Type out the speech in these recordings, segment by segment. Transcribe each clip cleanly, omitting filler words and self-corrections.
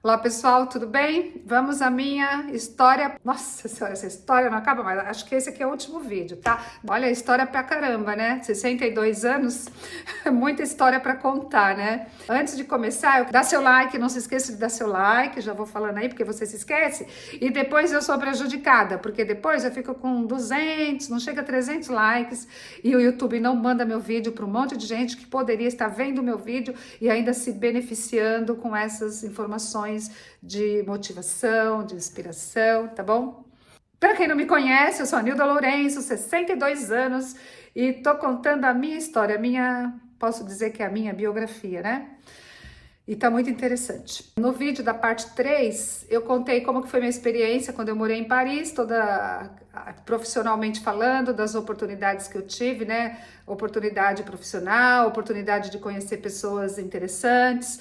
Olá pessoal, tudo bem? Vamos à minha história. Nossa senhora, essa história não acaba mais. Acho que esse aqui é o último vídeo, tá? Olha a história pra caramba, né? 62 anos, muita história pra contar, né? Antes de começar, dá seu like, não se esqueça de dar seu like, já vou falando aí porque você se esquece. E depois eu sou prejudicada, porque depois eu fico com 200, não chega a 300 likes e o YouTube não manda meu vídeo para um monte de gente que poderia estar vendo meu vídeo e ainda se beneficiando com essas informações de motivação, de inspiração, tá bom? Para quem não me conhece, eu sou a Nilda Lourenço, 62 anos e tô contando a minha história, posso dizer que é a minha biografia, né? E tá muito interessante. No vídeo da parte 3, eu contei como que foi minha experiência quando eu morei em Paris, toda profissionalmente falando, das oportunidades que eu tive, né? Oportunidade profissional, oportunidade de conhecer pessoas interessantes,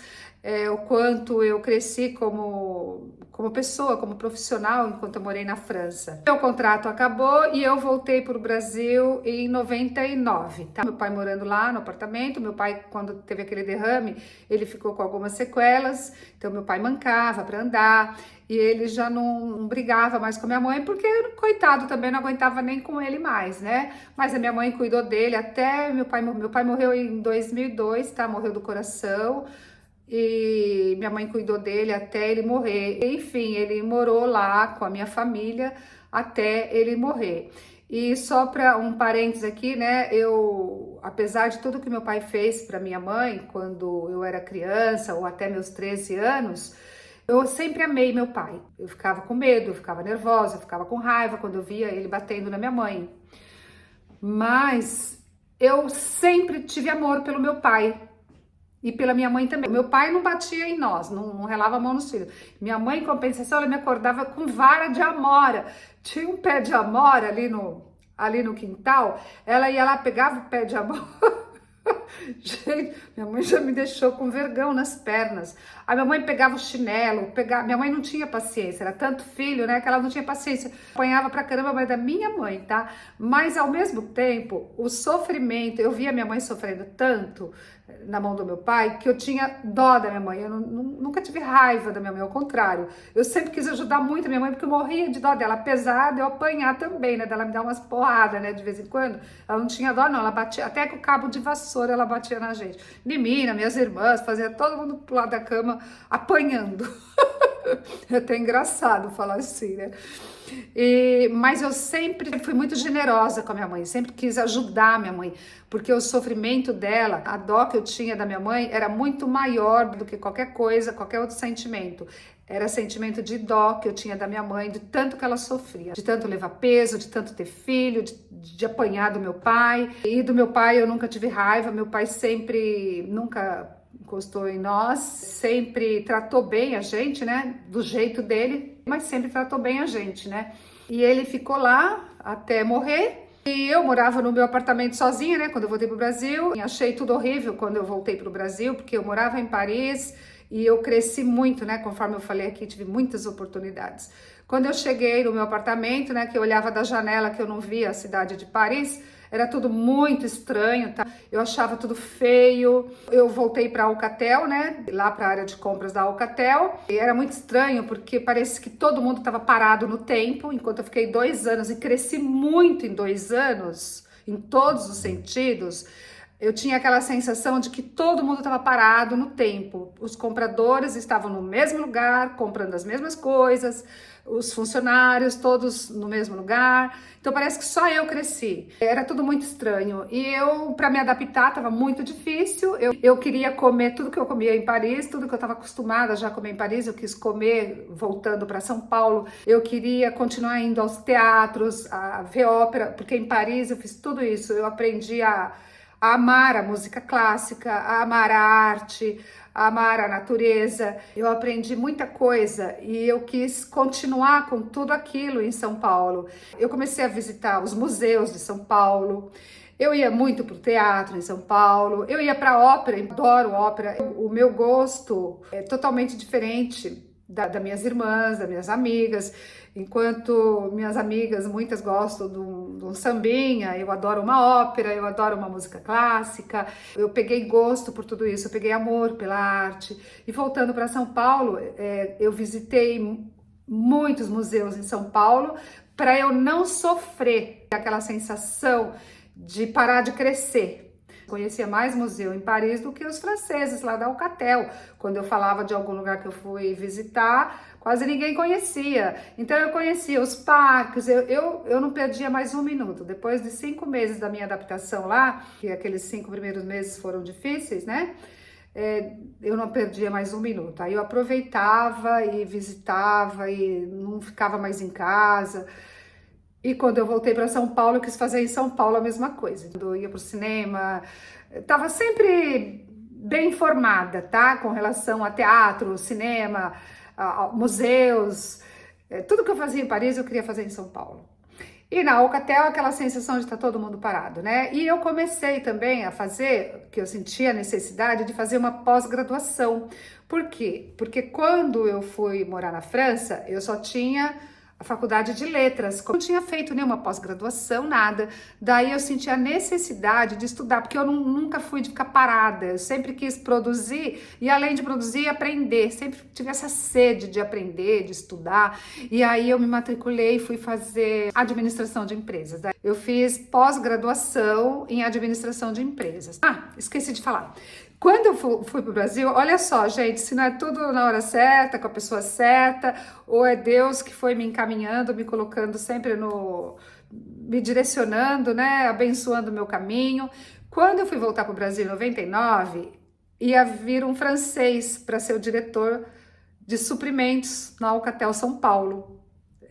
o quanto eu cresci como pessoa, como profissional, enquanto eu morei na França. Meu contrato acabou e eu voltei para o Brasil em 99, tá? Meu pai morando lá no apartamento, meu pai, quando teve aquele derrame, ele ficou com algumas sequelas, então meu pai mancava para andar, e ele já não brigava mais com a minha mãe, porque, coitado, também não aguentava nem com ele mais, né? Mas a minha mãe cuidou dele até meu pai morreu em 2002, tá? Morreu do coração, e minha mãe cuidou dele até ele morrer. Enfim, ele morou lá com a minha família até ele morrer. E só para um parênteses aqui, né? Apesar de tudo que meu pai fez para minha mãe quando eu era criança ou até meus 13 anos, eu sempre amei meu pai. Eu ficava com medo, eu ficava nervosa, eu ficava com raiva quando eu via ele batendo na minha mãe. Mas eu sempre tive amor pelo meu pai. E pela minha mãe também. Meu pai não batia em nós, não relava a mão nos filhos. Minha mãe, em compensação, ela me acordava com vara de amora. Tinha um pé de amora ali no quintal. Ela ia lá, pegava o pé de amora. Gente, minha mãe já me deixou com vergão nas pernas. A minha mãe pegava o chinelo, minha mãe não tinha paciência, era tanto filho, né, que ela não tinha paciência. Apanhava pra caramba, mas da minha mãe, tá? Mas ao mesmo tempo, o sofrimento, eu via minha mãe sofrendo tanto na mão do meu pai, que eu tinha dó da minha mãe. Eu nunca tive raiva da minha mãe, ao contrário. Eu sempre quis ajudar muito a minha mãe, porque eu morria de dó dela, apesar de eu apanhar também, né, dela me dar umas porradas, né, de vez em quando. Ela não tinha dó, não, ela batia, até com o cabo de vassoura ela batia na gente. De mim, nas minhas irmãs, fazia todo mundo pro lado da cama apanhando. É até engraçado falar assim, né? Mas eu sempre fui muito generosa com a minha mãe, sempre quis ajudar a minha mãe, porque o sofrimento dela, a dó que eu tinha da minha mãe era muito maior do que qualquer coisa, qualquer outro sentimento. Era sentimento de dó que eu tinha da minha mãe, de tanto que ela sofria, de tanto levar peso, de tanto ter filho, de apanhar do meu pai. E do meu pai eu nunca tive raiva, meu pai nunca encostou em nós, sempre tratou bem a gente, né, do jeito dele, mas sempre tratou bem a gente, né. E ele ficou lá até morrer. E eu morava no meu apartamento sozinha, né, quando eu voltei pro Brasil. E achei tudo horrível quando eu voltei pro Brasil, porque eu morava em Paris e eu cresci muito, né, conforme eu falei aqui, tive muitas oportunidades. Quando eu cheguei no meu apartamento, né, que eu olhava da janela, que eu não via a cidade de Paris, era tudo muito estranho, tá? Eu achava tudo feio. Eu voltei para Alcatel, né? Lá para a área de compras da Alcatel. E era muito estranho porque parece que todo mundo estava parado no tempo, enquanto eu fiquei 2 anos e cresci muito em 2 anos, em todos os sentidos. Eu tinha aquela sensação de que todo mundo estava parado no tempo. Os compradores estavam no mesmo lugar, comprando as mesmas coisas, os funcionários todos no mesmo lugar. Então parece que só eu cresci. Era tudo muito estranho. E para me adaptar, estava muito difícil. Eu queria comer tudo que eu comia em Paris, tudo que eu estava acostumada já a comer em Paris, eu quis comer voltando para São Paulo. Eu queria continuar indo aos teatros, a ver ópera, porque em Paris eu fiz tudo isso. Eu aprendi a amar a música clássica, a amar a arte, a amar a natureza. Eu aprendi muita coisa e eu quis continuar com tudo aquilo em São Paulo. Eu comecei a visitar os museus de São Paulo. Eu ia muito pro teatro em São Paulo. Eu ia pra ópera, adoro ópera. O meu gosto é totalmente diferente das minhas irmãs, das minhas amigas. Enquanto minhas amigas, muitas gostam de um sambinha, eu adoro uma ópera, eu adoro uma música clássica. Eu peguei gosto por tudo isso, eu peguei amor pela arte. E voltando para São Paulo, eu visitei muitos museus em São Paulo para eu não sofrer aquela sensação de parar de crescer. Conhecia mais museu em Paris do que os franceses lá da Alcatel. Quando eu falava de algum lugar que eu fui visitar, quase ninguém conhecia. Então eu conhecia os parques, eu não perdia mais um minuto. Depois de 5 meses da minha adaptação lá, que aqueles 5 primeiros meses foram difíceis, né? Eu não perdia mais um minuto. Aí eu aproveitava e visitava e não ficava mais em casa. E quando eu voltei para São Paulo, eu quis fazer em São Paulo a mesma coisa. Quando eu ia para o cinema, estava sempre bem informada, tá? Com relação a teatro, cinema, a museus. Tudo que eu fazia em Paris, eu queria fazer em São Paulo. E na Alcatel, aquela sensação de estar todo mundo parado, né? E eu comecei também a fazer, que eu sentia a necessidade de fazer uma pós-graduação. Por quê? Porque quando eu fui morar na França, eu só tinha a faculdade de letras, eu não tinha feito nenhuma pós-graduação, nada. Daí eu senti a necessidade de estudar, porque eu nunca fui de ficar parada, eu sempre quis produzir e além de produzir, aprender, sempre tive essa sede de aprender, de estudar. E aí eu me matriculei e fui fazer administração de empresas. Eu fiz pós-graduação em administração de empresas. Ah, esqueci de falar. Quando eu fui para o Brasil, olha só, gente, se não é tudo na hora certa, com a pessoa certa, ou é Deus que foi me encaminhando, me colocando sempre me direcionando, né, abençoando o meu caminho. Quando eu fui voltar para o Brasil em 99, ia vir um francês para ser o diretor de suprimentos na Alcatel São Paulo.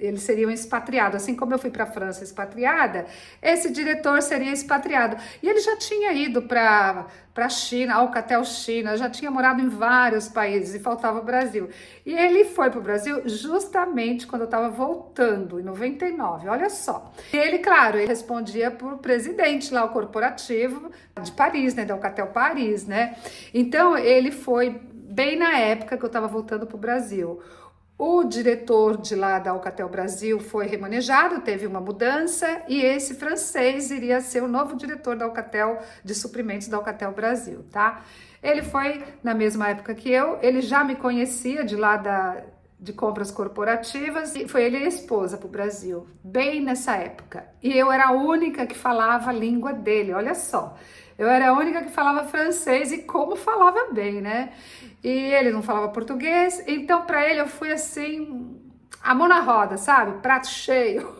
Eles seriam expatriados, assim como eu fui para a França expatriada, esse diretor seria expatriado. E ele já tinha ido para a China, Alcatel China, já tinha morado em vários países e faltava o Brasil. E ele foi para o Brasil justamente quando eu estava voltando, em 99, olha só. E ele, claro, ele respondia por presidente lá, o corporativo de Paris, né, da Alcatel Paris, né. Então, ele foi bem na época que eu estava voltando para o Brasil. O diretor de lá da Alcatel Brasil foi remanejado, teve uma mudança e esse francês iria ser o novo diretor da Alcatel, de suprimentos da Alcatel Brasil, tá? Ele foi na mesma época que eu, ele já me conhecia de lá de compras corporativas e foi ele e a esposa para o Brasil, bem nessa época. E eu era a única que falava a língua dele, olha só. Eu era a única que falava francês e como falava bem, né? E ele não falava português, então para ele eu fui assim, a mão na roda, sabe? Prato cheio.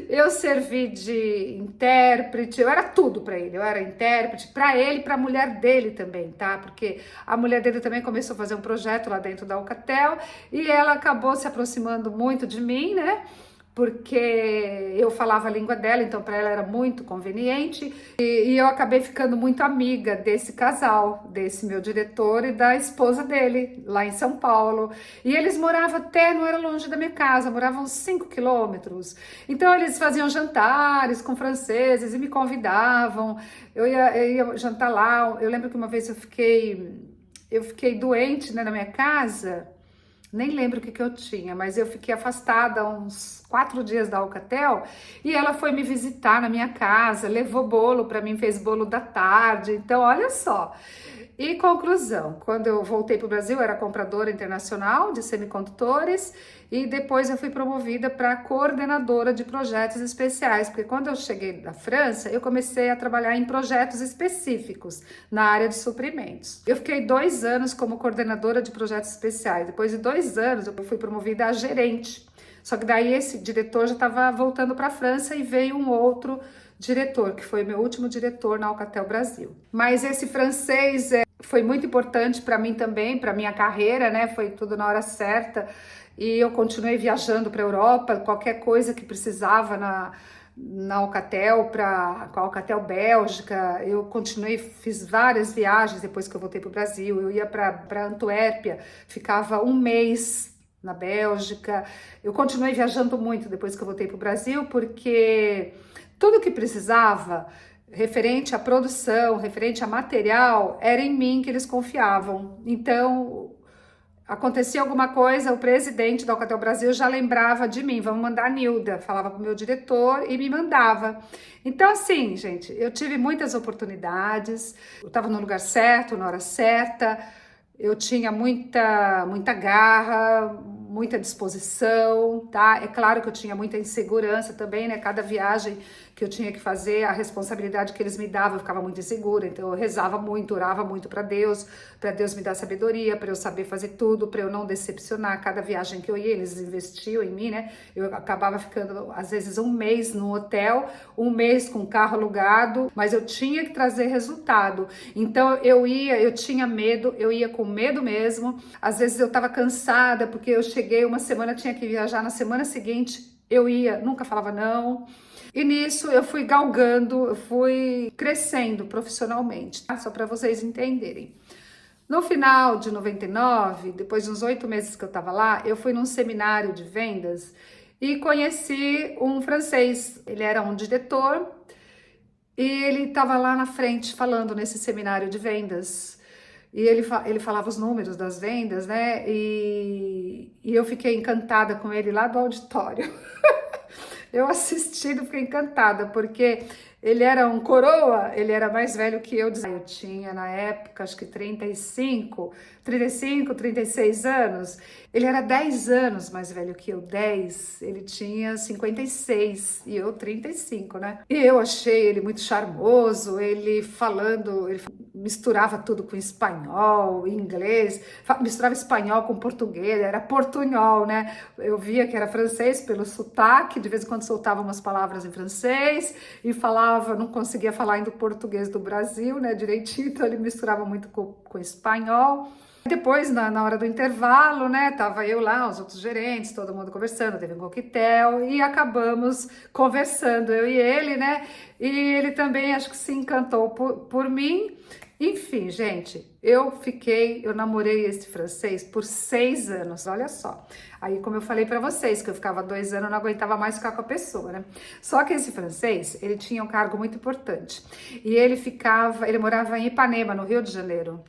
Eu servi de intérprete, eu era tudo para ele. Eu era intérprete para ele e para a mulher dele também, tá? Porque a mulher dele também começou a fazer um projeto lá dentro da Alcatel e ela acabou se aproximando muito de mim, né? Porque eu falava a língua dela, então para ela era muito conveniente, e eu acabei ficando muito amiga desse casal, desse meu diretor e da esposa dele, lá em São Paulo, e eles moravam até, não era longe da minha casa, moravam uns 5 quilômetros, então eles faziam jantares com franceses e me convidavam, eu ia jantar lá. Eu lembro que uma vez eu fiquei doente, né, na minha casa. Nem lembro o que eu tinha, mas eu fiquei afastada uns 4 dias da Alcatel e ela foi me visitar na minha casa, levou bolo para mim, fez bolo da tarde, então olha só. E conclusão, quando eu voltei para o Brasil, eu era compradora internacional de semicondutores e depois eu fui promovida para coordenadora de projetos especiais, porque quando eu cheguei da França, eu comecei a trabalhar em projetos específicos na área de suprimentos. Eu fiquei 2 anos como coordenadora de projetos especiais, depois de 2 anos eu fui promovida a gerente, só que daí esse diretor já estava voltando para a França e veio um outro diretor, que foi meu último diretor na Alcatel Brasil. Mas esse francês foi muito importante para mim também, para minha carreira, né? Foi tudo na hora certa e eu continuei viajando para a Europa, qualquer coisa que precisava na Alcatel, com a Alcatel Bélgica, eu continuei, fiz várias viagens depois que eu voltei para o Brasil. Eu ia para Antuérpia, ficava 1 mês na Bélgica. Eu continuei viajando muito depois que eu voltei para o Brasil, porque tudo que precisava, referente à produção, referente a material, era em mim que eles confiavam. Então, acontecia alguma coisa, o presidente da Alcatel Brasil já lembrava de mim, vamos mandar a Nilda, falava pro meu diretor e me mandava. Então, assim, gente, eu tive muitas oportunidades, eu estava no lugar certo, na hora certa, eu tinha muita garra, muita disposição, tá? É claro que eu tinha muita insegurança também, né? Cada viagem que eu tinha que fazer, a responsabilidade que eles me davam, eu ficava muito insegura. Então eu rezava muito, orava muito para Deus me dar sabedoria, para eu saber fazer tudo, para eu não decepcionar. Cada viagem que eu ia, eles investiam em mim, né? Eu acabava ficando às vezes um mês no hotel, um mês com o carro alugado, mas eu tinha que trazer resultado. Então eu tinha medo, eu ia com medo mesmo. Às vezes eu estava cansada porque eu cheguei uma semana, tinha que viajar na semana seguinte, eu ia, nunca falava não. E nisso eu fui galgando, eu fui crescendo profissionalmente, tá? Só para vocês entenderem. No final de 99, depois de uns 8 meses que eu estava lá, eu fui num seminário de vendas e conheci um francês. Ele era um diretor e ele estava lá na frente falando nesse seminário de vendas. E ele falava os números das vendas, né? E eu fiquei encantada com ele lá do auditório. Eu assistindo, fiquei encantada, porque ele era um coroa, ele era mais velho que eu. Eu tinha, na época, acho que 35, 36 anos. Ele era 10 anos mais velho que eu, 10. Ele tinha 56 e eu 35, né? E eu achei ele muito charmoso, ele falando, ele misturava tudo com espanhol, inglês, misturava espanhol com português, era portunhol, né? Eu via que era francês pelo sotaque, de vez em quando soltava umas palavras em francês e falava, não conseguia falar ainda o português do Brasil, né, direitinho, então ele misturava muito com espanhol. Depois, na hora do intervalo, né, tava eu lá, os outros gerentes, todo mundo conversando, teve um coquetel e acabamos conversando, eu e ele, né, e ele também acho que se encantou por mim. Enfim, gente, eu namorei esse francês por 6 anos, olha só. Aí, como eu falei pra vocês, que eu ficava 2 anos, eu não aguentava mais ficar com a pessoa, né? Só que esse francês, ele tinha um cargo muito importante. E ele morava em Ipanema, no Rio de Janeiro.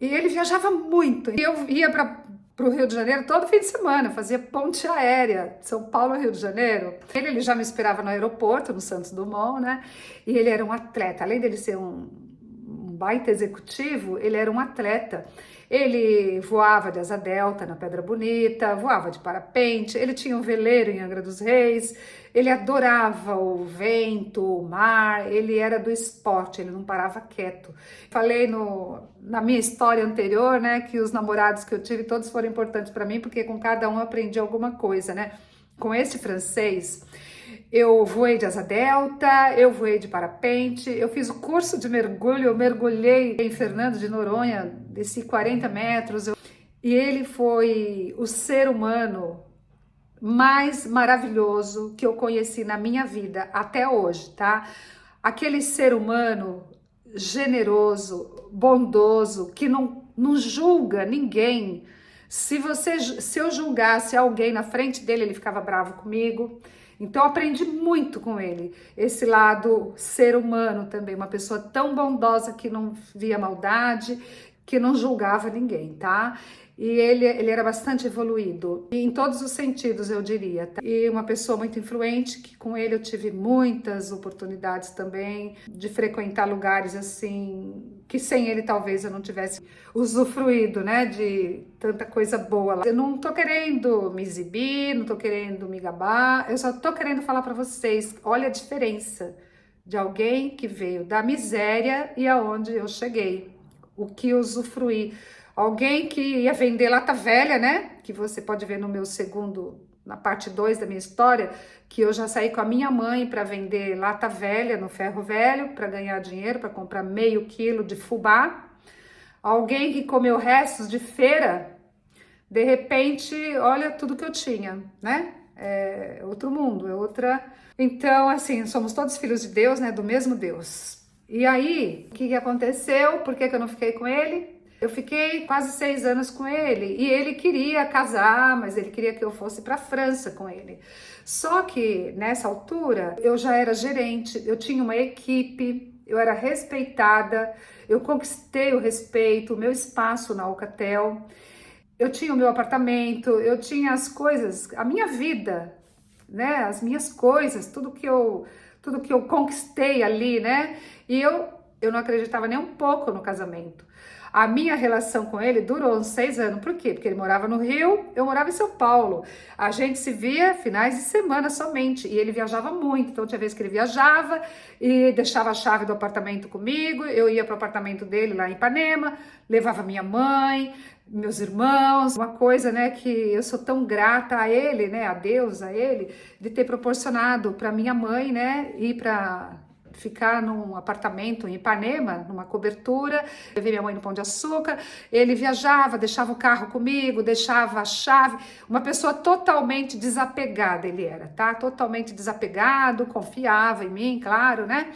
E ele viajava muito. E eu ia para o Rio de Janeiro todo fim de semana, fazia ponte aérea, São Paulo, Rio de Janeiro. Ele já me esperava no aeroporto, no Santos Dumont, né? E ele era um atleta, além dele ser um baita executivo, ele era um atleta. Ele voava de asa delta na Pedra Bonita, voava de parapente, ele tinha um veleiro em Angra dos Reis, ele adorava o vento, o mar, ele era do esporte, ele não parava quieto. Falei na minha história anterior, né, que os namorados que eu tive todos foram importantes para mim, porque com cada um eu aprendi alguma coisa, né? Com esse francês, eu voei de asa delta, eu voei de parapente, eu fiz o curso de mergulho, eu mergulhei em Fernando de Noronha, desci 40 metros, e ele foi o ser humano mais maravilhoso que eu conheci na minha vida até hoje, tá? Aquele ser humano generoso, bondoso, que não julga ninguém. Se eu julgasse alguém na frente dele, ele ficava bravo comigo. Então eu aprendi muito com ele, esse lado ser humano também, uma pessoa tão bondosa que não via maldade, que não julgava ninguém, tá? E ele era bastante evoluído, e em todos os sentidos, eu diria, tá? E uma pessoa muito influente, que com ele eu tive muitas oportunidades também de frequentar lugares assim, que sem ele talvez eu não tivesse usufruído, né, de tanta coisa boa lá. Eu não tô querendo me exibir, não tô querendo me gabar, eu só tô querendo falar para vocês, olha a diferença de alguém que veio da miséria e aonde eu cheguei, o que eu usufruí. Alguém que ia vender lata velha, né? Que você pode ver no meu na parte 2 da minha história, que eu já saí com a minha mãe para vender lata velha no ferro velho, para ganhar dinheiro, para comprar meio quilo de fubá. Alguém que comeu restos de feira, de repente, olha tudo que eu tinha, né? É outro mundo, é outra... Então, assim, somos todos filhos de Deus, né? Do mesmo Deus. E aí, o que aconteceu? Por que eu não fiquei com ele? Eu fiquei quase 6 anos com ele e ele queria casar, mas ele queria que eu fosse para a França com ele. Só que nessa altura eu já era gerente, eu tinha uma equipe, eu era respeitada, eu conquistei o respeito, o meu espaço na Alcatel. eu tinha o meu apartamento, eu tinha as coisas, a minha vida, né? As minhas coisas, tudo que eu conquistei ali, né? E eu não acreditava nem um pouco no casamento. A minha relação com ele durou uns 6 anos. Por quê? Porque ele morava no Rio, eu morava em São Paulo. A gente se via finais de semana somente. E ele viajava muito. Então tinha vezes que ele viajava e deixava a chave do apartamento comigo. Eu ia para o apartamento dele lá em Ipanema, levava minha mãe, meus irmãos. Uma coisa, né, que eu sou tão grata a ele, né, a Deus, a ele, de ter proporcionado para minha mãe, né, ir para ficar num apartamento em Ipanema, numa cobertura. Levei minha mãe no Pão de Açúcar, ele viajava, deixava o carro comigo, deixava a chave, uma pessoa totalmente desapegada ele era, tá? Totalmente desapegado, confiava em mim, claro, né?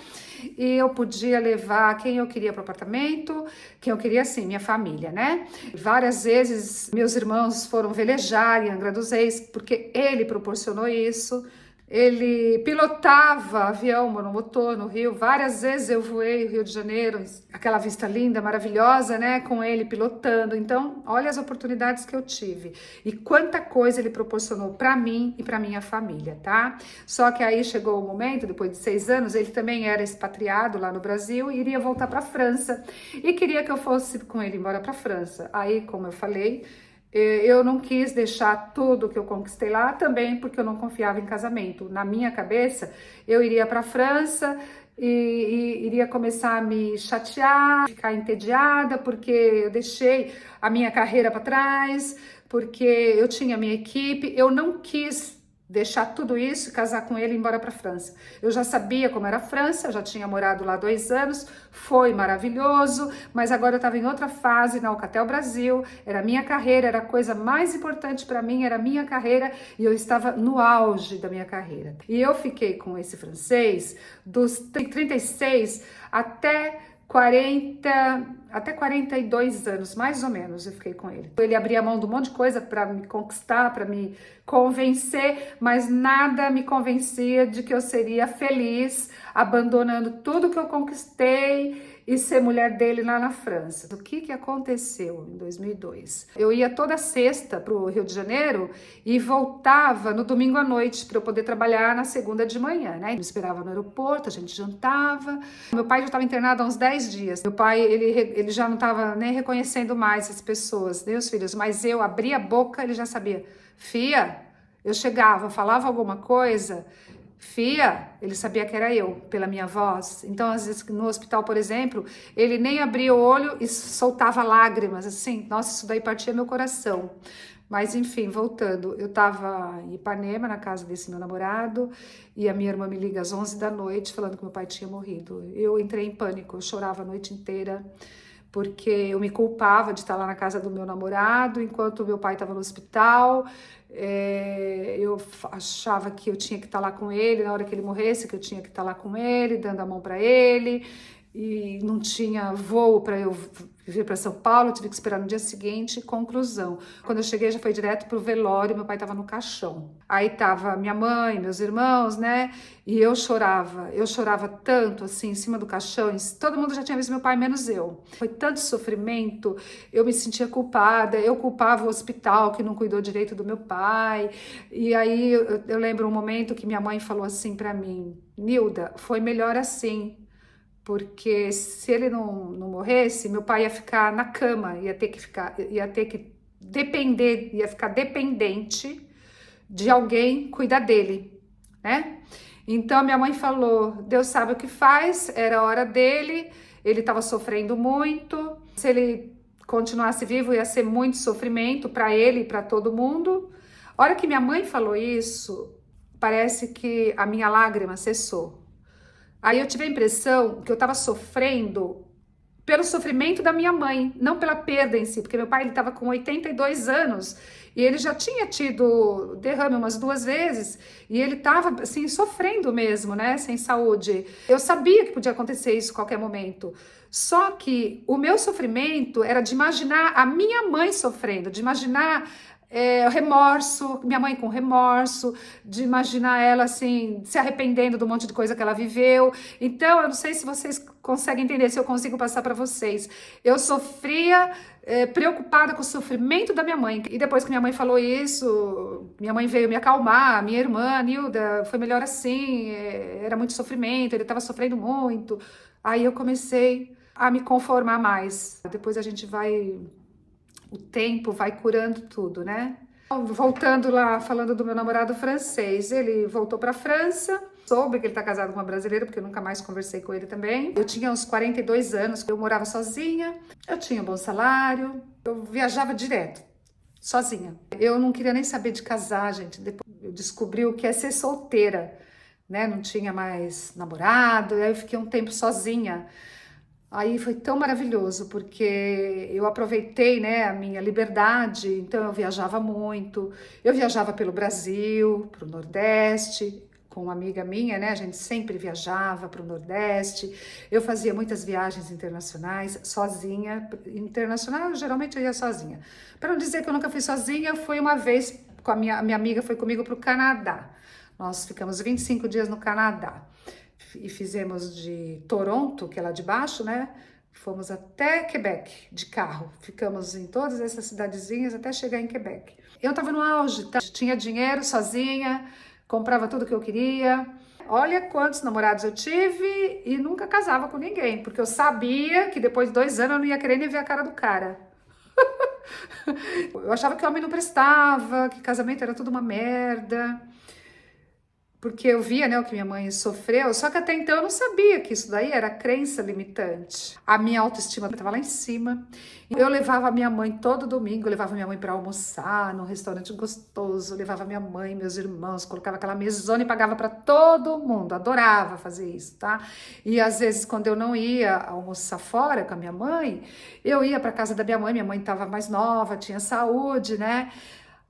E eu podia levar quem eu queria para o apartamento, quem eu queria, assim, minha família, né? Várias vezes meus irmãos foram velejar em Angra dos Reis, porque ele proporcionou isso. Ele pilotava avião monomotor no Rio. Várias vezes eu voei Rio de Janeiro, aquela vista linda, maravilhosa, né? Com ele pilotando. Então, olha as oportunidades que eu tive. E quanta coisa ele proporcionou para mim e para minha família, tá? Só que aí chegou o momento, depois de 6 anos, ele também era expatriado lá no Brasil e iria voltar para a França. E queria que eu fosse com ele embora para a França. Aí, como eu falei, eu não quis deixar tudo que eu conquistei lá também porque eu não confiava em casamento. Na minha cabeça, eu iria para a França e iria começar a me chatear, ficar entediada porque eu deixei a minha carreira para trás, porque eu tinha minha equipe. Eu não quis deixar tudo isso e casar com ele e ir embora para a França. Eu já sabia como era a França, eu já tinha morado lá 2 anos, foi maravilhoso, mas agora eu estava em outra fase na Alcatel Brasil, era a minha carreira, era a coisa mais importante para mim, era a minha carreira e eu estava no auge da minha carreira. E eu fiquei com esse francês dos 36 até 42 anos, mais ou menos, eu fiquei com ele. Ele abria mão de um monte de coisa para me conquistar, para me convencer, mas nada me convencia de que eu seria feliz abandonando tudo que eu conquistei e ser mulher dele lá na França. O que aconteceu em 2002? Eu ia toda sexta para o Rio de Janeiro e voltava no domingo à noite para eu poder trabalhar na segunda de manhã, né? Me esperava no aeroporto, a gente jantava. Meu pai já estava internado há uns 10 dias. Meu pai, ele já não estava nem reconhecendo mais as pessoas, nem os filhos, mas eu abria a boca, ele já sabia. Fia, eu chegava, falava alguma coisa... Fia, ele sabia que era eu, pela minha voz. Então, às vezes, no hospital, por exemplo, ele nem abria o olho e soltava lágrimas, assim. Nossa, isso daí partia meu coração. Mas, enfim, voltando. Eu tava em Ipanema, na casa desse meu namorado, e a minha irmã me liga às 11 da noite, falando que meu pai tinha morrido. Eu entrei em pânico, eu chorava a noite inteira, porque eu me culpava de estar lá na casa do meu namorado, enquanto meu pai estava no hospital. Eu achava que eu tinha que estar lá com ele na hora que ele morresse, que eu tinha que estar lá com ele, dando a mão para ele, e não tinha voo para eu vir para São Paulo, tive que esperar no dia seguinte. Conclusão, quando eu cheguei já foi direto pro velório, meu pai estava no caixão. Aí tava minha mãe, meus irmãos, né, e eu chorava tanto, assim, em cima do caixão. Todo mundo já tinha visto meu pai, menos eu. Foi tanto sofrimento, eu me sentia culpada, eu culpava o hospital que não cuidou direito do meu pai. E aí eu lembro um momento que minha mãe falou assim para mim: Nilda, foi melhor assim, porque se ele não morresse, meu pai ia ficar na cama, ia ter que depender, ia ficar dependente de alguém cuidar dele, né? Então minha mãe falou: Deus sabe o que faz, era a hora dele, ele estava sofrendo muito, se ele continuasse vivo ia ser muito sofrimento para ele e para todo mundo. A hora que minha mãe falou isso, parece que a minha lágrima cessou. Aí eu tive a impressão que eu estava sofrendo pelo sofrimento da minha mãe, não pela perda em si, porque meu pai estava com 82 anos e ele já tinha tido derrame umas 2 vezes e ele estava assim sofrendo mesmo, né, sem saúde. Eu sabia que podia acontecer isso a qualquer momento. Só que o meu sofrimento era de imaginar a minha mãe sofrendo, de imaginar remorso, minha mãe com remorso, de imaginar ela assim, se arrependendo de um monte de coisa que ela viveu. Então, eu não sei se vocês conseguem entender, se eu consigo passar para vocês. Eu sofria preocupada com o sofrimento da minha mãe. E depois que minha mãe falou isso, minha mãe veio me acalmar, minha irmã, Nilda, foi melhor assim, era muito sofrimento, ele estava sofrendo muito. Aí eu comecei a me conformar mais. Depois a gente vai... O tempo vai curando tudo, né? Voltando lá, falando do meu namorado francês, ele voltou para a França, soube que ele tá casado com uma brasileira, porque eu nunca mais conversei com ele também. Eu tinha uns 42 anos, eu morava sozinha, eu tinha um bom salário, eu viajava direto, sozinha. Eu não queria nem saber de casar, gente. Depois eu descobri o que é ser solteira, né? Não tinha mais namorado, e aí eu fiquei um tempo sozinha. Aí foi tão maravilhoso, porque eu aproveitei, né, a minha liberdade, então eu viajava muito, eu viajava pelo Brasil, para o Nordeste, com uma amiga minha, né, a gente sempre viajava para o Nordeste, eu fazia muitas viagens internacionais, sozinha, internacional geralmente eu ia sozinha. Para não dizer que eu nunca fui sozinha, fui uma vez, com a minha amiga foi comigo para o Canadá, nós ficamos 25 dias no Canadá. E fizemos de Toronto, que é lá de baixo, né? Fomos até Quebec de carro. Ficamos em todas essas cidadezinhas até chegar em Quebec. Eu tava no auge, tá? Tinha dinheiro sozinha, comprava tudo que eu queria. Olha quantos namorados eu tive e nunca casava com ninguém, porque eu sabia que depois de 2 anos eu não ia querer nem ver a cara do cara. Eu achava que homem não prestava, que casamento era tudo uma merda. Porque eu via, né, o que minha mãe sofreu, só que até então eu não sabia que isso daí era crença limitante. A minha autoestima estava lá em cima. Eu levava a minha mãe todo domingo, eu levava minha mãe para almoçar num restaurante gostoso, eu levava minha mãe, meus irmãos, colocava aquela mesona e pagava para todo mundo. Adorava fazer isso, tá? E às vezes quando eu não ia almoçar fora com a minha mãe, eu ia para casa da minha mãe estava mais nova, tinha saúde, né?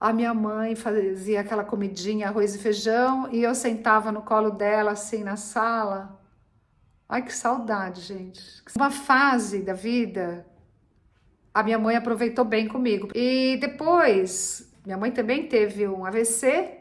A minha mãe fazia aquela comidinha, arroz e feijão, e eu sentava no colo dela, assim, na sala. Ai, que saudade, gente. Uma fase da vida, a minha mãe aproveitou bem comigo. E depois, minha mãe também teve um AVC,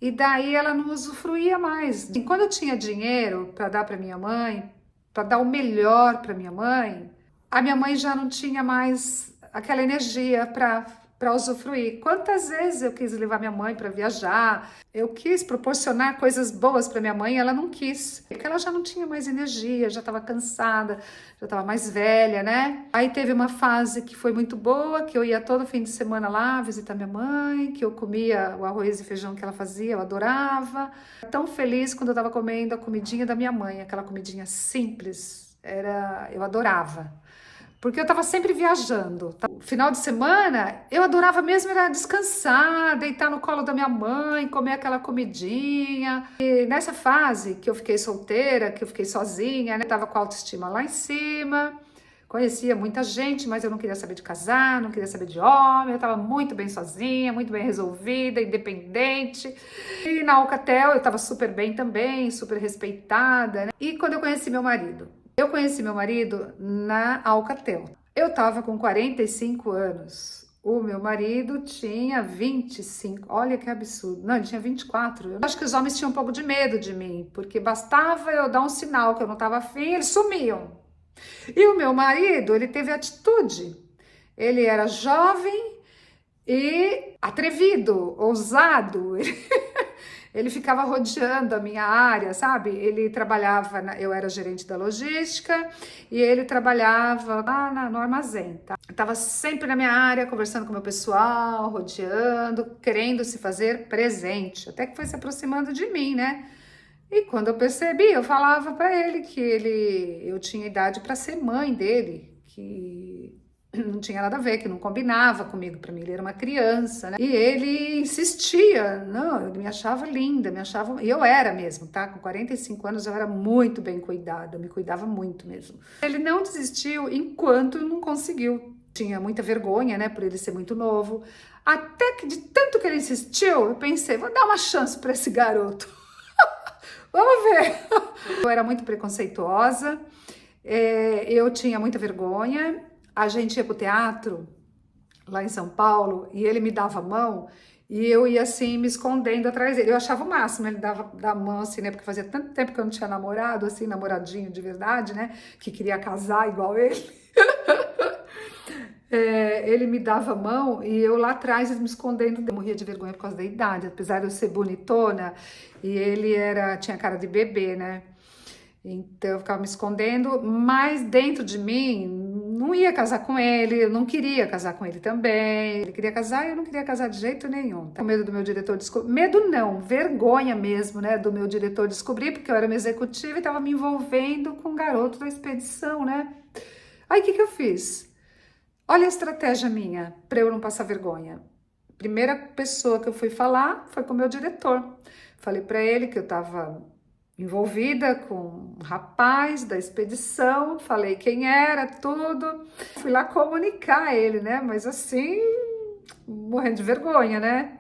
e daí ela não usufruía mais. E quando eu tinha dinheiro para dar para minha mãe, para dar o melhor para minha mãe, a minha mãe já não tinha mais aquela energia para usufruir. Quantas vezes eu quis levar minha mãe para viajar, eu quis proporcionar coisas boas para minha mãe, ela não quis, porque ela já não tinha mais energia, já estava cansada, já estava mais velha, né? Aí teve uma fase que foi muito boa, que eu ia todo fim de semana lá visitar minha mãe, que eu comia o arroz e feijão que ela fazia, eu adorava. Tão feliz quando eu estava comendo a comidinha da minha mãe, aquela comidinha simples, eu adorava. Porque eu tava sempre viajando. Tá? Final de semana, eu adorava mesmo era descansar, deitar no colo da minha mãe, comer aquela comidinha. E nessa fase que eu fiquei solteira, que eu fiquei sozinha, né? Tava com a autoestima lá em cima. Conhecia muita gente, mas eu não queria saber de casar, não queria saber de homem. Eu tava muito bem sozinha, muito bem resolvida, independente. E na Alcatel eu tava super bem também, super respeitada, né? E quando eu conheci meu marido? Eu conheci meu marido na Alcatel. Eu tava com 45 anos. O meu marido tinha 25. Olha que absurdo. Não, ele tinha 24. Eu acho que os homens tinham um pouco de medo de mim, porque bastava eu dar um sinal que eu não tava afim, eles sumiam. E o meu marido, ele teve atitude. Ele era jovem e atrevido, ousado. Ele ficava rodeando a minha área, sabe? Ele trabalhava, eu era gerente da logística e ele trabalhava lá no armazém, tá? Estava sempre na minha área, conversando com o meu pessoal, rodeando, querendo se fazer presente, até que foi se aproximando de mim, né? E quando eu percebi, eu falava para ele que eu tinha idade para ser mãe dele, que não tinha nada a ver, que não combinava comigo, para mim ele era uma criança, né? E ele insistia, não, ele me achava linda, e eu era mesmo, tá? Com 45 anos eu era muito bem cuidada, me cuidava muito mesmo. Ele não desistiu enquanto não conseguiu. Tinha muita vergonha, né, por ele ser muito novo. Até que de tanto que ele insistiu, eu pensei, vou dar uma chance para esse garoto. Vamos ver. Eu era muito preconceituosa, eu tinha muita vergonha. A gente ia pro teatro, lá em São Paulo, e ele me dava a mão, e eu ia assim, me escondendo atrás dele. Eu achava o máximo, ele dava a mão assim, né? Porque fazia tanto tempo que eu não tinha namorado, assim, namoradinho de verdade, né? Que queria casar igual ele. Ele me dava a mão e eu lá atrás me escondendo. Eu morria de vergonha por causa da idade, apesar de eu ser bonitona, e ele tinha cara de bebê, né? Então eu ficava me escondendo, mas dentro de mim não ia casar com ele, eu não queria casar com ele também. Ele queria casar e eu não queria casar de jeito nenhum. Com medo do meu diretor descobrir. Medo não, vergonha mesmo, né? Do meu diretor descobrir, porque eu era uma executiva e estava me envolvendo com um garoto da expedição, né? Aí o que eu fiz? Olha a estratégia minha para eu não passar vergonha. Primeira pessoa que eu fui falar foi com o meu diretor. Falei para ele que eu estava envolvida com um rapaz da expedição, falei quem era, tudo. Fui lá comunicar a ele, né? Mas assim, morrendo de vergonha, né?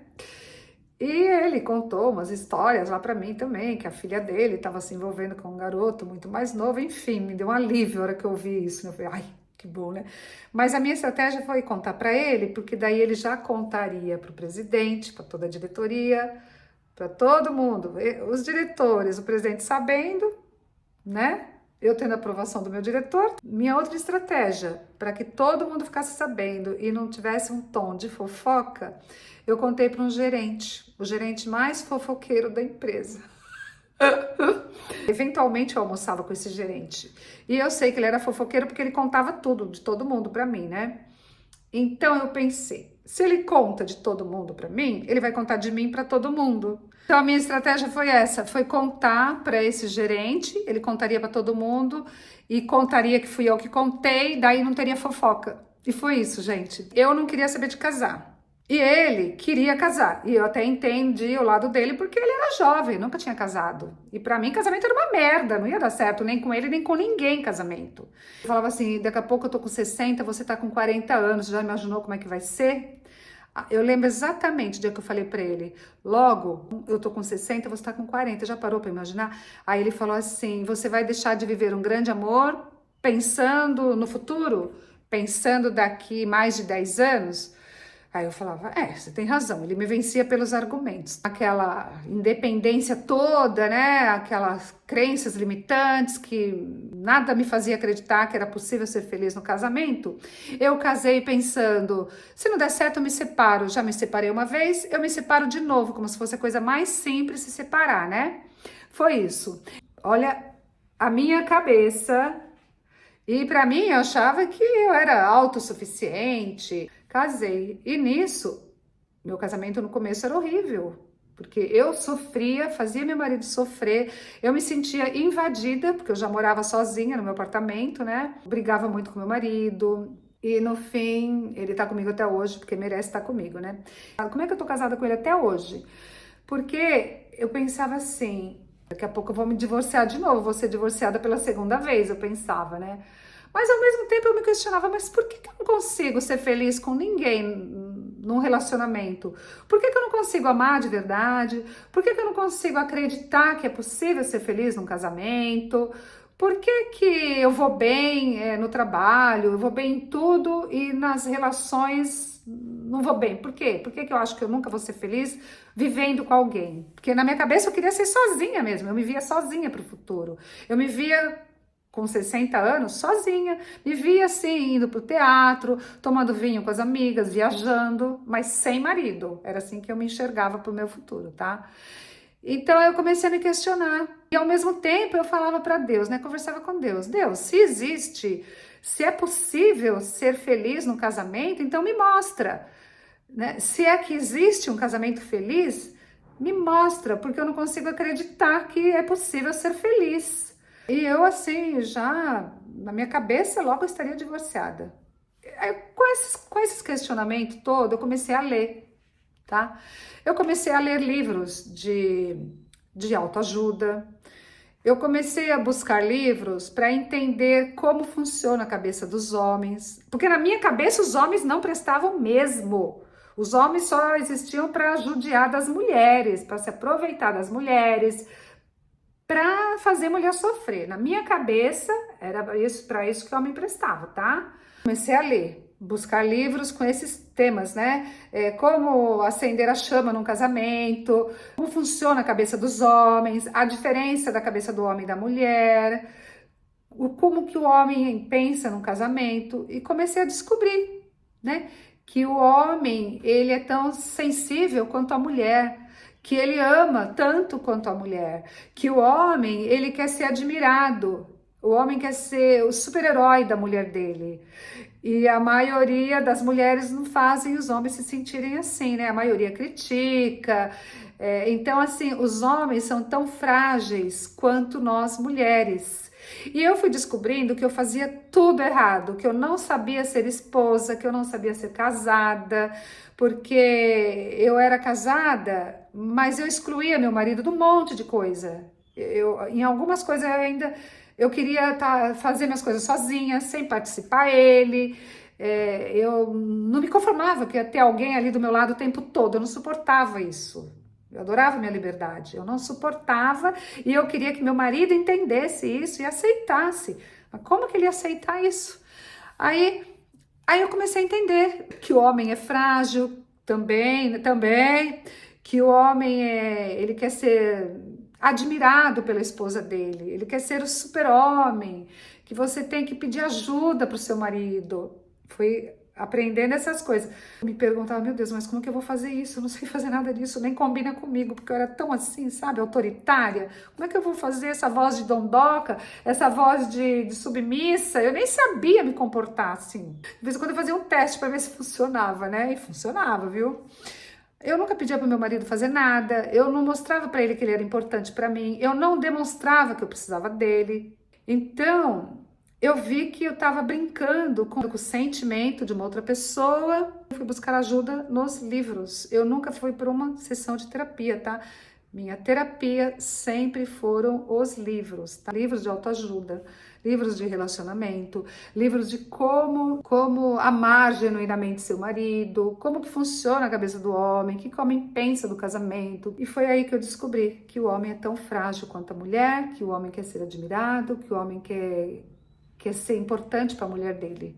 E ele contou umas histórias lá para mim também, que a filha dele estava se envolvendo com um garoto muito mais novo, enfim, me deu um alívio a hora que eu ouvi isso, né? Eu falei, ai, que bom, né? Mas a minha estratégia foi contar para ele, porque daí ele já contaria para o presidente, para toda a diretoria, para todo mundo, os diretores, o presidente sabendo, né? Eu tendo a aprovação do meu diretor. Minha outra estratégia, para que todo mundo ficasse sabendo e não tivesse um tom de fofoca, eu contei para um gerente, o gerente mais fofoqueiro da empresa. Eventualmente eu almoçava com esse gerente. E eu sei que ele era fofoqueiro porque ele contava tudo de todo mundo para mim, né? Então eu pensei, se ele conta de todo mundo para mim, ele vai contar de mim para todo mundo. Então a minha estratégia foi essa, foi contar para esse gerente, ele contaria para todo mundo e contaria que fui eu que contei, daí não teria fofoca. E foi isso, gente. Eu não queria saber de casar. E ele queria casar. E eu até entendi o lado dele, porque ele era jovem, nunca tinha casado. E para mim, casamento era uma merda, não ia dar certo, nem com ele, nem com ninguém casamento. Eu falava assim, daqui a pouco eu tô com 60, você tá com 40 anos, já imaginou como é que vai ser? Eu lembro exatamente o dia que eu falei para ele, logo, eu tô com 60, você tá com 40, já parou para imaginar? Aí ele falou assim, você vai deixar de viver um grande amor pensando no futuro? Pensando daqui mais de 10 anos? Aí eu falava, você tem razão, ele me vencia pelos argumentos. Aquela independência toda, né? Aquelas crenças limitantes que nada me fazia acreditar que era possível ser feliz no casamento. Eu casei pensando, se não der certo eu me separo. Já me separei uma vez, eu me separo de novo, como se fosse a coisa mais simples se separar, né? Foi isso. Olha, a minha cabeça... E para mim, eu achava que eu era autossuficiente. Casei. E nisso, meu casamento no começo era horrível. Porque eu sofria, fazia meu marido sofrer. Eu me sentia invadida, porque eu já morava sozinha no meu apartamento, né? Brigava muito com meu marido. E no fim, ele tá comigo até hoje, porque merece estar comigo, né? Como é que eu tô casada com ele até hoje? Porque eu pensava assim... Daqui a pouco eu vou me divorciar de novo, vou ser divorciada pela segunda vez, eu pensava, né? Mas ao mesmo tempo eu me questionava, mas por que eu não consigo ser feliz com ninguém num relacionamento? Por que eu não consigo amar de verdade? Por que eu não consigo acreditar que é possível ser feliz num casamento? Por que eu vou bem no trabalho, eu vou bem em tudo e nas relações não vou bem? Por quê? Por que eu acho que eu nunca vou ser feliz vivendo com alguém? Porque na minha cabeça eu queria ser sozinha mesmo, eu me via sozinha para o futuro. Eu me via com 60 anos sozinha, me via assim, indo pro teatro, tomando vinho com as amigas, viajando, mas sem marido. Era assim que eu me enxergava pro meu futuro, tá? Então eu comecei a me questionar. E ao mesmo tempo eu falava para Deus, né? Conversava com Deus. Deus, se existe, se é possível ser feliz no casamento, então me mostra, né? Se é que existe um casamento feliz, me mostra, porque eu não consigo acreditar que é possível ser feliz. E eu assim, já na minha cabeça logo eu estaria divorciada. Aí, com esses questionamentos todos, eu comecei a ler. Tá? Eu comecei a ler livros de autoajuda, eu comecei a buscar livros para entender como funciona a cabeça dos homens, porque na minha cabeça os homens não prestavam mesmo. Os homens só existiam para judiar das mulheres, para se aproveitar das mulheres, para fazer mulher sofrer. Na minha cabeça era isso, para isso que o homem prestava, tá? Comecei a ler buscar livros com esses temas, né? Como acender a chama num casamento, como funciona a cabeça dos homens, a diferença da cabeça do homem e da mulher, como que o homem pensa num casamento, e comecei a descobrir, né? Que o homem, ele é tão sensível quanto a mulher, que ele ama tanto quanto a mulher, que o homem, ele quer ser admirado, o homem quer ser o super-herói da mulher dele. E a maioria das mulheres não fazem os homens se sentirem assim, né? A maioria critica. Então, assim, os homens são tão frágeis quanto nós mulheres. E eu fui descobrindo que eu fazia tudo errado, que eu não sabia ser esposa, que eu não sabia ser casada, porque eu era casada, mas eu excluía meu marido de um monte de coisa. Em algumas coisas eu queria fazer minhas coisas sozinha, sem participar ele. Eu não me conformava que ia ter alguém ali do meu lado o tempo todo, eu não suportava isso. Eu adorava minha liberdade, eu não suportava e eu queria que meu marido entendesse isso e aceitasse. Mas como que ele ia aceitar isso? Aí, aí eu comecei a entender que o homem é frágil também, que o homem ele quer ser admirado pela esposa dele, ele quer ser o super-homem, que você tem que pedir ajuda para o seu marido. Fui aprendendo essas coisas. Eu me perguntava, meu Deus, mas como que eu vou fazer isso? Eu não sei fazer nada disso, nem combina comigo, porque eu era tão assim, sabe, autoritária. Como é que eu vou fazer essa voz de dondoca, essa voz de submissa? Eu nem sabia me comportar assim. De vez em quando eu fazia um teste para ver se funcionava, né? E funcionava, viu? Eu nunca pedia para meu marido fazer nada, eu não mostrava para ele que ele era importante para mim, eu não demonstrava que eu precisava dele. Então, eu vi que eu estava brincando com o sentimento de uma outra pessoa. Eu fui buscar ajuda nos livros. Eu nunca fui para uma sessão de terapia, tá? Minha terapia sempre foram os livros, tá? Livros de autoajuda, livros de relacionamento, livros de como amar genuinamente seu marido, como que funciona a cabeça do homem, o que o homem pensa do casamento. E foi aí que eu descobri que o homem é tão frágil quanto a mulher, que o homem quer ser admirado, que o homem quer ser importante para a mulher dele.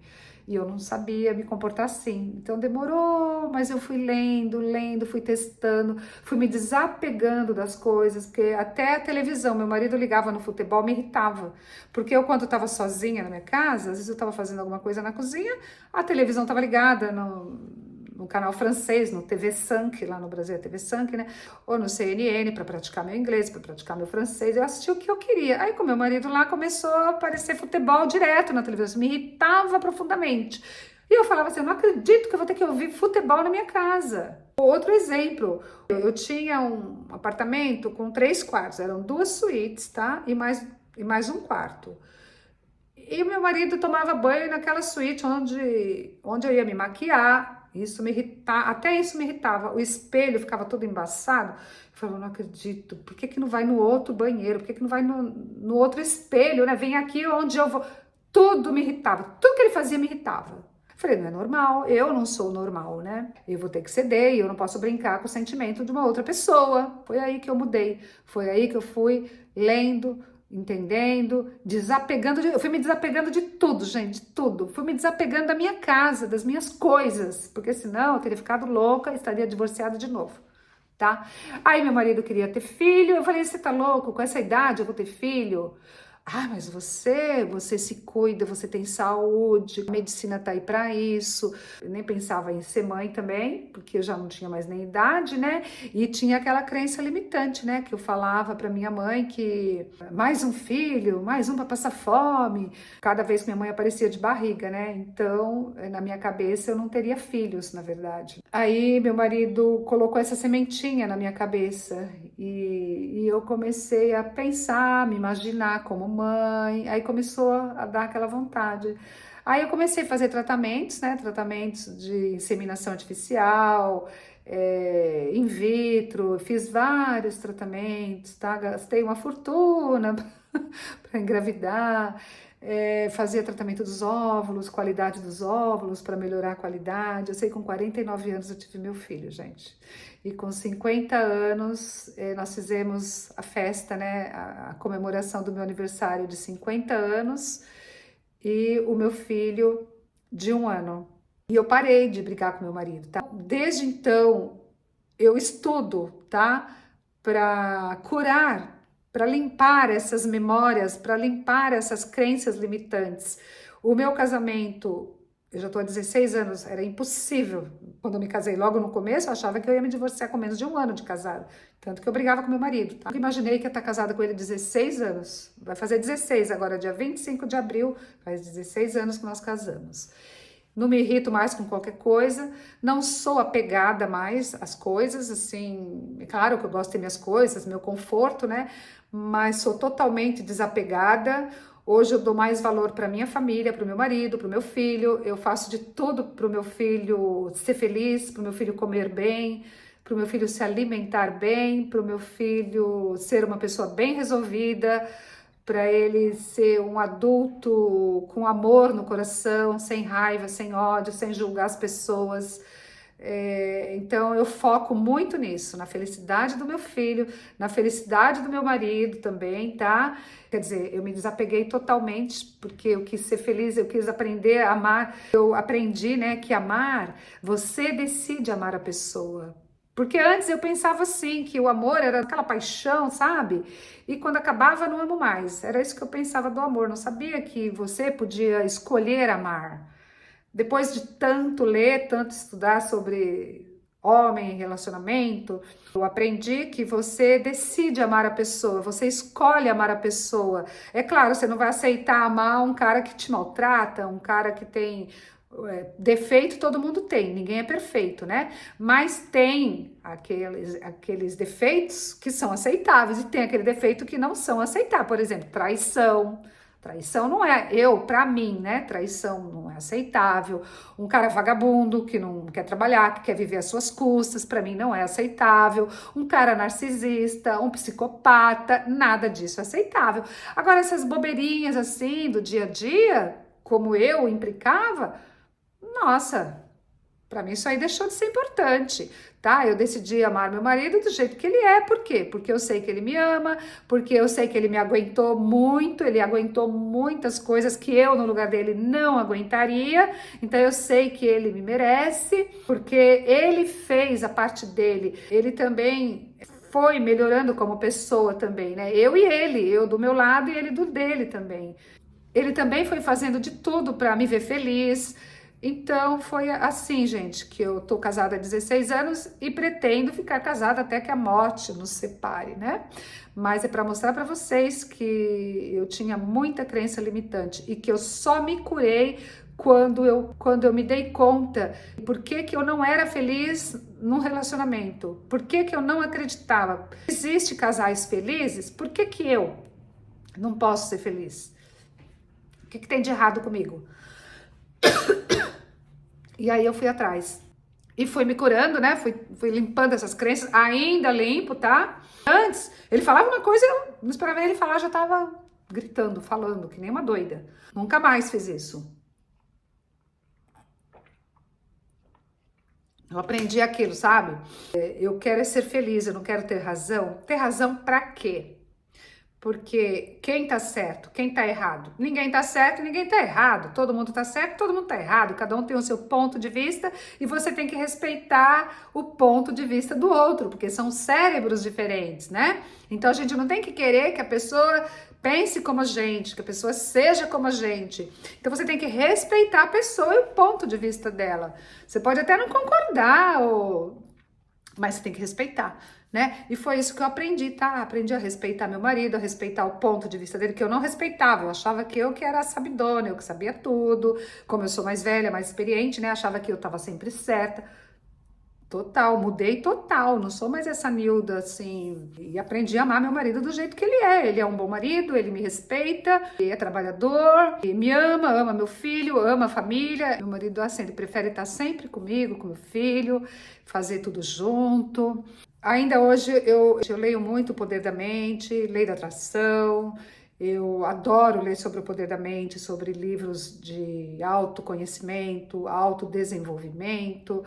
E eu não sabia me comportar assim. Então demorou, mas eu fui lendo, fui testando, fui me desapegando das coisas, porque até a televisão, meu marido ligava no futebol, me irritava. Porque eu, quando estava sozinha na minha casa, às vezes eu estava fazendo alguma coisa na cozinha, a televisão estava ligada no canal francês, no TV 5, lá no Brasil é TV 5, né? Ou no CNN, para praticar meu inglês, para praticar meu francês. Eu assisti o que eu queria. Aí, com meu marido lá, começou a aparecer futebol direto na televisão. Me irritava profundamente. E eu falava assim, eu não acredito que eu vou ter que ouvir futebol na minha casa. Outro exemplo, eu tinha um apartamento com 3 quartos, eram 2 suítes, tá? E mais um quarto. E o meu marido tomava banho naquela suíte onde eu ia me maquiar. Isso me irritava, até isso me irritava. O espelho ficava todo embaçado. Eu falava, não acredito, por que não vai no outro banheiro? Por que não vai no outro espelho, né? Vem aqui onde eu vou. Tudo me irritava, tudo que ele fazia me irritava. Eu falei, não é normal, eu não sou normal, né? Eu vou ter que ceder e eu não posso brincar com o sentimento de uma outra pessoa. Foi aí que eu mudei, foi aí que eu fui lendo, entendendo, eu fui me desapegando de tudo, gente, de tudo. Fui me desapegando da minha casa, das minhas coisas, porque senão eu teria ficado louca e estaria divorciada de novo, tá? Aí meu marido queria ter filho, eu falei, você tá louco? Com essa idade eu vou ter filho? Ah, mas você se cuida, você tem saúde, a medicina tá aí para isso. Eu nem pensava em ser mãe também, porque eu já não tinha mais nem idade, né? E tinha aquela crença limitante, né? Que eu falava para minha mãe que mais um filho, mais um para passar fome. Cada vez que minha mãe aparecia de barriga, né? Então, na minha cabeça, eu não teria filhos, na verdade. Aí meu marido colocou essa sementinha na minha cabeça e eu comecei a pensar, me imaginar como mãe, aí começou a dar aquela vontade. Aí eu comecei a fazer tratamentos, né? Tratamentos de inseminação artificial, in vitro, fiz vários tratamentos, tá? Gastei uma fortuna para engravidar, fazia tratamento dos óvulos, qualidade dos óvulos para melhorar a qualidade. Eu sei que com 49 anos eu tive meu filho, gente. E com 50 anos nós fizemos a festa, né, a comemoração do meu aniversário de 50 anos e o meu filho de 1 ano. E eu parei de brigar com meu marido, tá? Desde então, eu estudo, tá? Para curar, para limpar essas memórias, para limpar essas crenças limitantes. O meu casamento, eu já estou há 16 anos, era impossível. Quando eu me casei logo no começo, eu achava que eu ia me divorciar com menos de 1 ano de casada. Tanto que eu brigava com meu marido. Tá? Eu imaginei que ia estar casada com ele 16 anos. Vai fazer 16 agora, dia 25 de abril, faz 16 anos que nós casamos. Não me irrito mais com qualquer coisa, não sou apegada mais às coisas, assim, é claro que eu gosto de ter minhas coisas, meu conforto, né? Mas sou totalmente desapegada. Hoje eu dou mais valor para minha família, para o meu marido, para o meu filho. Eu faço de tudo para o meu filho ser feliz, para o meu filho comer bem, para o meu filho se alimentar bem, para o meu filho ser uma pessoa bem resolvida, para ele ser um adulto com amor no coração, sem raiva, sem ódio, sem julgar as pessoas. Então eu foco muito nisso, na felicidade do meu filho, na felicidade do meu marido também, tá? Quer dizer, eu me desapeguei totalmente porque eu quis ser feliz, eu quis aprender a amar. Eu aprendi, né, que amar, você decide amar a pessoa. Porque antes eu pensava assim, que o amor era aquela paixão, sabe? E quando acabava, não amo mais. Era isso que eu pensava do amor. Não sabia que você podia escolher amar. Depois de tanto ler, tanto estudar sobre homem e relacionamento, eu aprendi que você decide amar a pessoa, você escolhe amar a pessoa. É claro, você não vai aceitar amar um cara que te maltrata, um cara que tem defeito, todo mundo tem, ninguém é perfeito, né? Mas tem aqueles defeitos que são aceitáveis e tem aquele defeito que não são aceitáveis. Por exemplo, traição. Traição não é, pra mim, né? Traição não é aceitável. Um cara vagabundo que não quer trabalhar, que quer viver às suas custas, pra mim não é aceitável. Um cara narcisista, um psicopata, nada disso é aceitável. Agora, essas bobeirinhas assim do dia a dia, como eu implicava, nossa, para mim isso aí deixou de ser importante, tá? Eu decidi amar meu marido do jeito que ele é, por quê? Porque eu sei que ele me ama, porque eu sei que ele me aguentou muito, ele aguentou muitas coisas que eu no lugar dele não aguentaria, então eu sei que ele me merece, porque ele fez a parte dele, ele também foi melhorando como pessoa também, né? Eu e ele, eu do meu lado e ele do dele também. Ele também foi fazendo de tudo para me ver feliz. Então foi assim, gente, que eu tô casada há 16 anos e pretendo ficar casada até que a morte nos separe, né? Mas é para mostrar para vocês que eu tinha muita crença limitante e que eu só me curei quando eu me dei conta por que que eu não era feliz num relacionamento, por que que eu não acreditava. Existe casais felizes, por que que eu não posso ser feliz? O que que tem de errado comigo? E aí eu fui atrás. E fui me curando, né? Fui limpando essas crenças. Ainda limpo, tá? Antes, ele falava uma coisa, eu não esperava ele falar, já tava gritando, falando, que nem uma doida. Nunca mais fiz isso. Eu aprendi aquilo, sabe? Eu quero é ser feliz, eu não quero ter razão. Ter razão pra quê? Porque quem tá certo, quem tá errado? Ninguém tá certo, ninguém tá errado. Todo mundo tá certo, todo mundo tá errado. Cada um tem o seu ponto de vista e você tem que respeitar o ponto de vista do outro, porque são cérebros diferentes, né? Então a gente não tem que querer que a pessoa pense como a gente, que a pessoa seja como a gente. Então você tem que respeitar a pessoa e o ponto de vista dela. Você pode até não concordar, mas você tem que respeitar, né? E foi isso que eu aprendi, tá? Aprendi a respeitar meu marido, a respeitar o ponto de vista dele, que eu não respeitava. Eu achava que eu que era a sabidona, eu que sabia tudo. Como eu sou mais velha, mais experiente, né? Achava que eu tava sempre certa. Total, mudei total, não sou mais essa Nilda, assim, e aprendi a amar meu marido do jeito que ele é um bom marido, ele me respeita, ele é trabalhador, ele me ama, ama meu filho, ama a família, meu marido, assim, ele prefere estar sempre comigo, com meu filho, fazer tudo junto. Ainda hoje eu leio muito O Poder da Mente, Lei da Atração, Eu adoro ler sobre o poder da mente, sobre livros de autoconhecimento, autodesenvolvimento,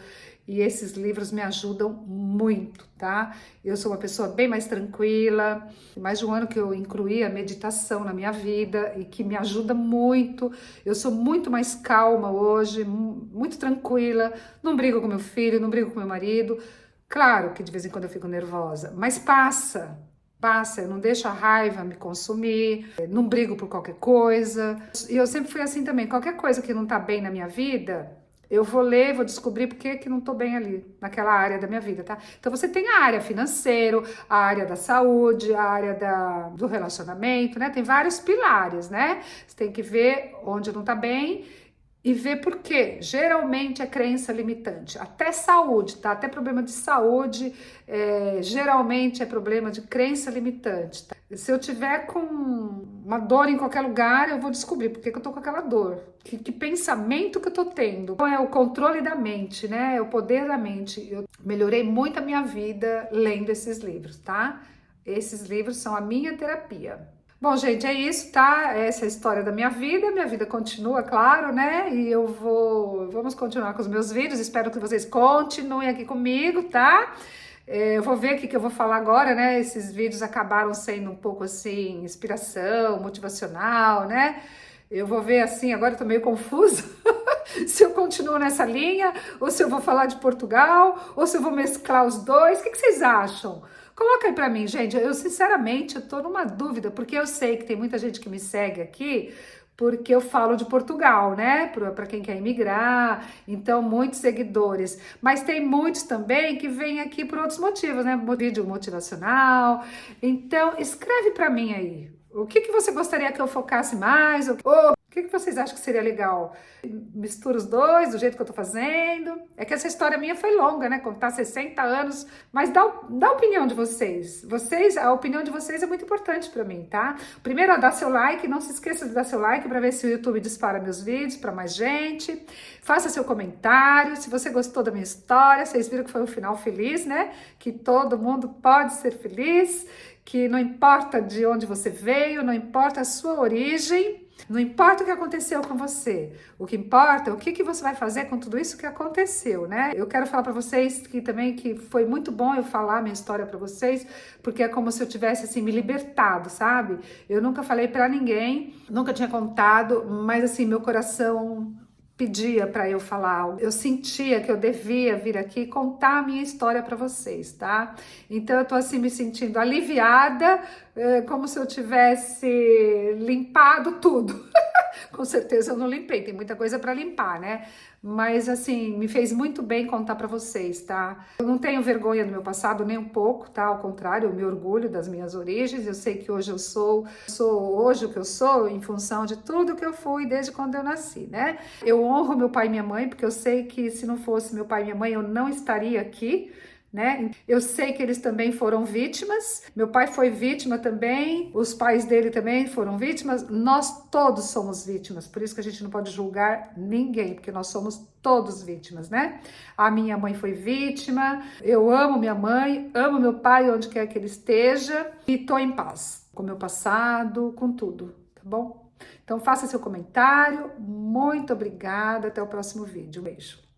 e esses livros me ajudam muito, tá? Eu sou uma pessoa bem mais tranquila, mais de um ano que eu incluí a meditação na minha vida e que me ajuda muito. Eu sou muito mais calma hoje, muito tranquila, não brigo com meu filho, não brigo com meu marido. Claro que de vez em quando eu fico nervosa, mas passa, eu não deixo a raiva me consumir, não brigo por qualquer coisa. E eu sempre fui assim também, qualquer coisa que não tá bem na minha vida, eu vou ler, vou descobrir por que não tô bem ali, naquela área da minha vida, tá? Então você tem a área financeira, a área da saúde, a área do relacionamento, né? Tem vários pilares, né? Você tem que ver onde não tá bem e ver por quê. Geralmente é crença limitante, até saúde, tá? Até problema de saúde, geralmente é problema de crença limitante, tá? Se eu tiver com uma dor em qualquer lugar, eu vou descobrir por que eu tô com aquela dor. Que pensamento que eu tô tendo. Então é o controle da mente, né? É o poder da mente. Eu melhorei muito a minha vida lendo esses livros, tá? Esses livros são a minha terapia. Bom, gente, é isso, tá? Essa é a história da minha vida continua, claro, né? E vamos continuar com os meus vídeos, espero que vocês continuem aqui comigo, tá? Eu vou ver o que eu vou falar agora, né? Esses vídeos acabaram sendo um pouco assim, inspiração, motivacional, né? Eu vou ver assim, agora eu tô meio confusa, se eu continuo nessa linha, ou se eu vou falar de Portugal, ou se eu vou mesclar os dois, o que vocês acham? Coloca aí pra mim, gente. Eu sinceramente eu tô numa dúvida, porque eu sei que tem muita gente que me segue aqui, porque eu falo de Portugal, né? Para quem quer imigrar, então muitos seguidores. Mas tem muitos também que vêm aqui por outros motivos, né? Vídeo motivacional. Então escreve pra mim aí. O que você gostaria que eu focasse mais? O que vocês acham que seria legal? Mistura os dois, do jeito que eu tô fazendo. É que essa história minha foi longa, né? Contar 60 anos. Mas dá a opinião de vocês. A opinião de vocês é muito importante pra mim, tá? Primeiro, ó, dá seu like. Não se esqueça de dar seu like pra ver se o YouTube dispara meus vídeos pra mais gente. Faça seu comentário. Se você gostou da minha história, vocês viram que foi um final feliz, né? Que todo mundo pode ser feliz. Que não importa de onde você veio, não importa a sua origem. Não importa o que aconteceu com você, o que importa é o que você vai fazer com tudo isso que aconteceu, né? Eu quero falar para vocês que foi muito bom eu falar minha história para vocês, porque é como se eu tivesse assim me libertado, sabe? Eu nunca falei para ninguém, nunca tinha contado, mas assim meu coração pedia para eu falar, eu sentia que eu devia vir aqui contar a minha história para vocês, tá? Então eu tô assim me sentindo aliviada, como se eu tivesse limpado tudo. Com certeza eu não limpei, tem muita coisa para limpar, né? Mas assim, me fez muito bem contar para vocês, tá? Eu não tenho vergonha do meu passado nem um pouco, tá? Ao contrário, eu me orgulho das minhas origens. Eu sei que hoje eu sou hoje o que eu sou em função de tudo que eu fui desde quando eu nasci, né? Eu honro meu pai e minha mãe, porque eu sei que se não fosse meu pai e minha mãe, eu não estaria aqui, né? Eu sei que eles também foram vítimas, meu pai foi vítima também, os pais dele também foram vítimas, nós todos somos vítimas, por isso que a gente não pode julgar ninguém, porque nós somos todos vítimas, né? A minha mãe foi vítima, eu amo minha mãe, amo meu pai onde quer que ele esteja e tô em paz com meu passado, com tudo, tá bom? Então faça seu comentário, muito obrigada, até o próximo vídeo, beijo.